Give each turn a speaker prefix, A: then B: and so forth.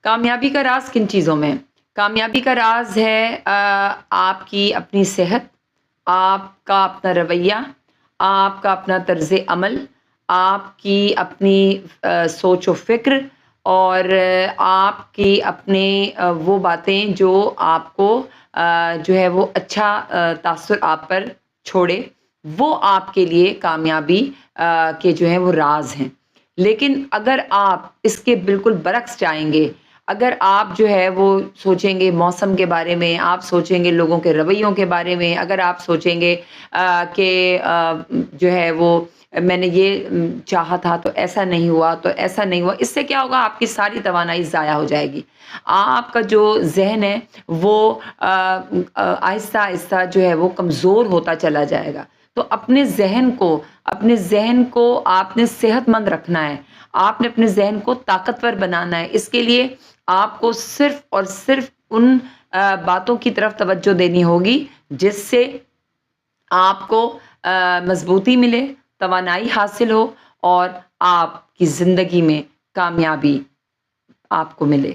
A: کامیابی کا راز کن چیزوں میں؟ کامیابی کا راز ہے آپ کی اپنی صحت، آپ کا اپنا رویہ، آپ کا اپنا طرز عمل، آپ کی اپنی سوچ و فکر، اور آپ کی اپنے وہ باتیں جو آپ کو جو ہے وہ اچھا تاثر آپ پر چھوڑے، وہ آپ کے لیے کامیابی کے جو ہیں وہ راز ہیں۔ لیکن اگر آپ اس کے بالکل برعکس جائیں گے، اگر آپ جو ہے وہ سوچیں گے موسم کے بارے میں، آپ سوچیں گے لوگوں کے رویوں کے بارے میں، اگر آپ سوچیں گے کہ جو ہے وہ میں نے یہ چاہا تھا تو ایسا نہیں ہوا، تو ایسا نہیں ہوا، اس سے کیا ہوگا؟ آپ کی ساری توانائی ضائع ہو جائے گی۔ آپ کا جو ذہن ہے وہ آہستہ آہستہ جو ہے وہ کمزور ہوتا چلا جائے گا۔ تو اپنے ذہن کو آپ نے صحت مند رکھنا ہے، آپ نے اپنے ذہن کو طاقتور بنانا ہے۔ اس کے لیے آپ کو صرف اور صرف ان باتوں کی طرف توجہ دینی ہوگی جس سے آپ کو مضبوطی ملے، توانائی حاصل ہو، اور آپ کی زندگی میں کامیابی آپ کو ملے۔